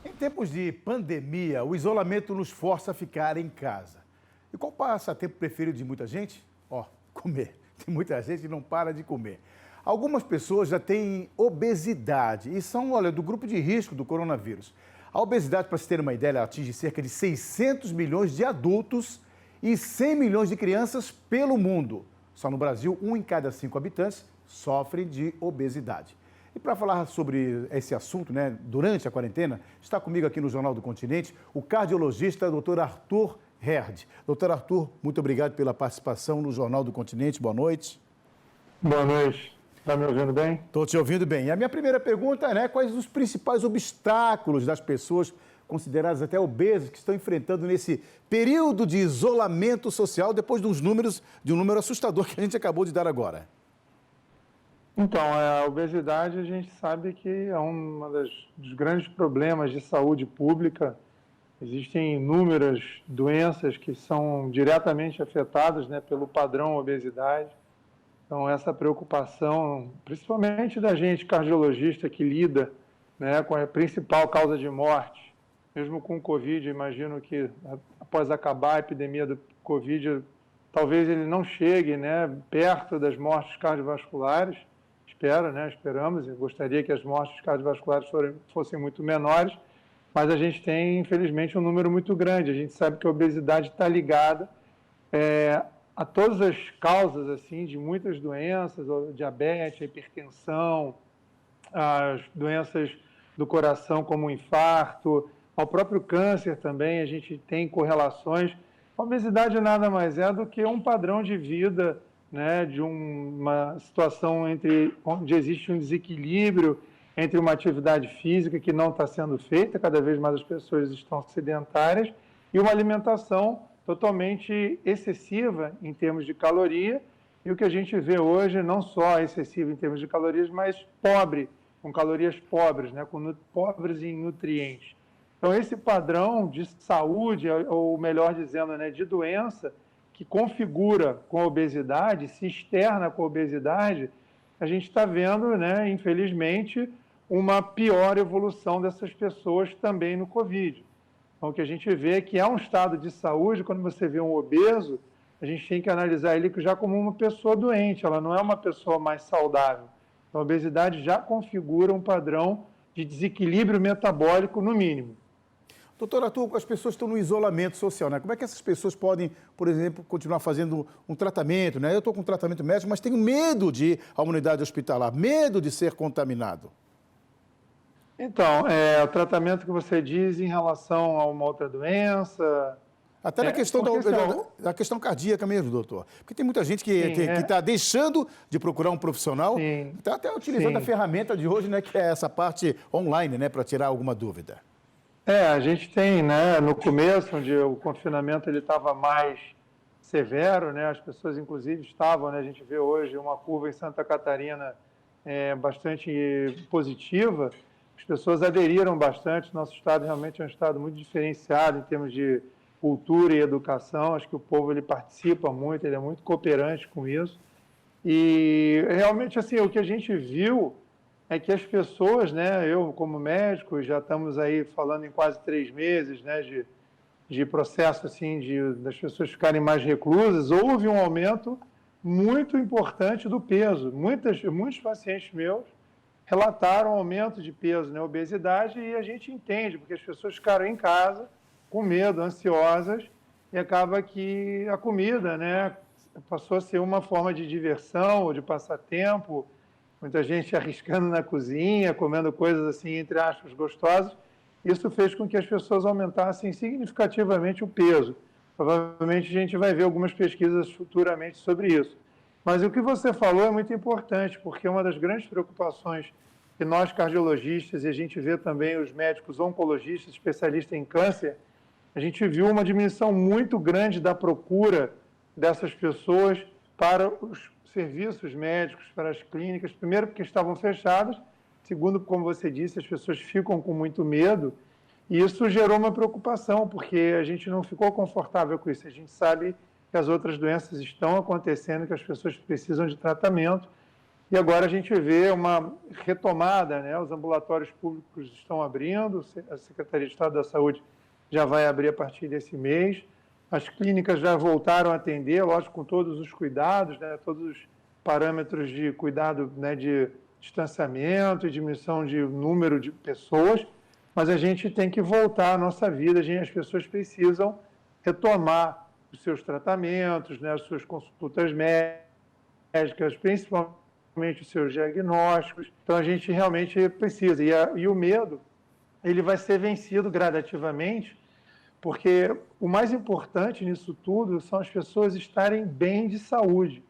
Em tempos de pandemia, o isolamento nos força a ficar em casa. E qual passatempo preferido de muita gente? Comer. Tem muita gente que não para de comer. Algumas pessoas já têm obesidade e são, do grupo de risco do coronavírus. A obesidade, para se ter uma ideia, ela atinge cerca de 600 milhões de adultos e 100 milhões de crianças pelo mundo. Só no Brasil, 1 em cada 5 habitantes sofre de obesidade. E para falar sobre esse assunto, durante a quarentena, está comigo aqui no Jornal do Continente o cardiologista Dr. Arthur Herd. Dr. Arthur, muito obrigado pela participação no Jornal do Continente. Boa noite. Boa noite. Está me ouvindo bem? Estou te ouvindo bem. E a minha primeira pergunta é, quais os principais obstáculos das pessoas consideradas até obesas que estão enfrentando nesse período de isolamento social depois de um número assustador que a gente acabou de dar agora? Então, a obesidade a gente sabe que é dos grandes problemas de saúde pública. Existem inúmeras doenças que são diretamente afetadas, pelo padrão obesidade. Então, essa preocupação, principalmente da gente cardiologista que lida, com a principal causa de morte, mesmo com o Covid, imagino que após acabar a epidemia do Covid, talvez ele não chegue, perto das mortes cardiovasculares. Esperamos, e gostaria que as mortes cardiovasculares fossem muito menores, mas a gente tem, infelizmente, um número muito grande. A gente sabe que a obesidade está ligada a todas as causas assim, de muitas doenças, diabetes, hipertensão, as doenças do coração como o infarto, ao próprio câncer também, a gente tem correlações. A obesidade nada mais é do que um padrão de vida, de uma situação onde existe um desequilíbrio entre uma atividade física que não está sendo feita, cada vez mais as pessoas estão sedentárias, e uma alimentação totalmente excessiva em termos de caloria, e o que a gente vê hoje não só excessivo em termos de calorias, mas pobre, com calorias pobres, pobres em nutrientes. Então, esse padrão de saúde, ou melhor dizendo, de doença, que configura com a obesidade, se externa com a obesidade, a gente está vendo, infelizmente, uma pior evolução dessas pessoas também no Covid. Então, o que a gente vê é que é um estado de saúde, quando você vê um obeso, a gente tem que analisar ele já como uma pessoa doente, ela não é uma pessoa mais saudável. Então, a obesidade já configura um padrão de desequilíbrio metabólico, no mínimo. Doutor Arthur, as pessoas estão no isolamento social, Como é que essas pessoas podem, por exemplo, continuar fazendo um tratamento, Eu estou com um tratamento médico, mas tenho medo de ir à unidade hospitalar, medo de ser contaminado. Então, o tratamento que você diz em relação a uma outra doença... Até na questão da questão cardíaca mesmo, doutor. Porque tem muita gente que está deixando de procurar um profissional, está até utilizando a ferramenta de hoje, que é essa parte online, para tirar alguma dúvida. A gente tem, no começo, onde o confinamento estava mais severo, as pessoas, inclusive, estavam, a gente vê hoje uma curva em Santa Catarina bastante positiva, as pessoas aderiram bastante, nosso estado realmente é um estado muito diferenciado em termos de cultura e educação, acho que o povo ele participa muito, ele é muito cooperante com isso, e realmente, assim, o que a gente viu é que as pessoas, eu como médico, já estamos aí falando em quase 3 meses, de processo assim, das pessoas ficarem mais reclusas, houve um aumento muito importante do peso. Muitos pacientes meus relataram aumento de peso, obesidade, e a gente entende, porque as pessoas ficaram em casa, com medo, ansiosas, e acaba que a comida, passou a ser uma forma de diversão ou de passatempo, muita gente arriscando na cozinha, comendo coisas assim, entre aspas, gostosas. Isso fez com que as pessoas aumentassem significativamente o peso. Provavelmente a gente vai ver algumas pesquisas futuramente sobre isso. Mas o que você falou é muito importante, porque uma das grandes preocupações que nós cardiologistas, e a gente vê também os médicos oncologistas, especialistas em câncer, a gente viu uma diminuição muito grande da procura dessas pessoas para os serviços médicos, para as clínicas, primeiro porque estavam fechadas, segundo, como você disse, as pessoas ficam com muito medo, e isso gerou uma preocupação, porque a gente não ficou confortável com isso. A gente sabe que as outras doenças estão acontecendo, que as pessoas precisam de tratamento, E agora a gente vê uma retomada, né? Os ambulatórios públicos estão abrindo, a Secretaria de Estado da Saúde já vai abrir a partir desse mês. As clínicas já voltaram a atender, lógico, com todos os cuidados, né? Todos os parâmetros de cuidado, né? De distanciamento e diminuição de número de pessoas, mas a gente tem que voltar à nossa vida, as pessoas precisam retomar os seus tratamentos, né? As suas consultas médicas, principalmente os seus diagnósticos. Então, a gente realmente precisa. E o medo, ele vai ser vencido gradativamente, porque o mais importante nisso tudo são as pessoas estarem bem de saúde,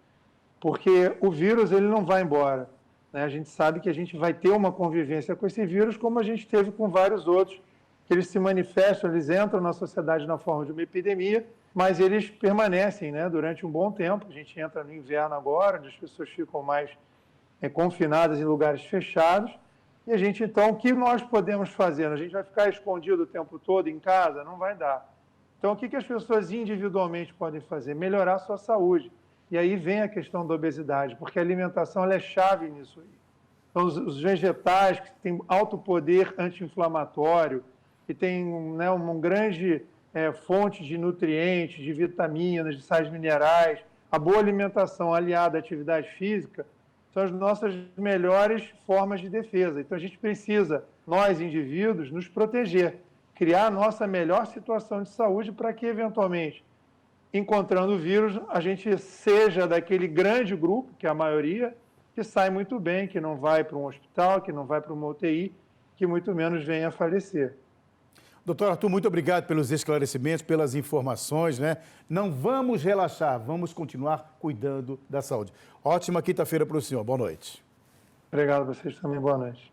porque o vírus ele não vai embora, né? A gente sabe que a gente vai ter uma convivência com esse vírus, como a gente teve com vários outros, que eles se manifestam, eles entram na sociedade na forma de uma epidemia, mas eles permanecem, né, durante um bom tempo. A gente entra no inverno agora, onde as pessoas ficam mais confinadas em lugares fechados, e a gente, então, o que nós podemos fazer? A gente vai ficar escondido o tempo todo em casa? Não vai dar. Então, o que as pessoas individualmente podem fazer? Melhorar a sua saúde. E aí vem a questão da obesidade, porque a alimentação ela é chave nisso aí. Então, os vegetais, que têm alto poder anti-inflamatório, que têm, né, uma grande fonte de nutrientes, de vitaminas, de sais minerais, a boa alimentação aliada à atividade física, são as nossas melhores formas de defesa. Então, a gente precisa, nós indivíduos, nos proteger, criar a nossa melhor situação de saúde para que, eventualmente, encontrando o vírus, a gente seja daquele grande grupo, que é a maioria, que sai muito bem, que não vai para um hospital, que não vai para uma UTI, que muito menos venha a falecer. Doutor Arthur, muito obrigado pelos esclarecimentos, pelas informações, né? Não vamos relaxar, vamos continuar cuidando da saúde. Ótima quinta-feira para o senhor. Boa noite. Obrigado a vocês também. Boa noite.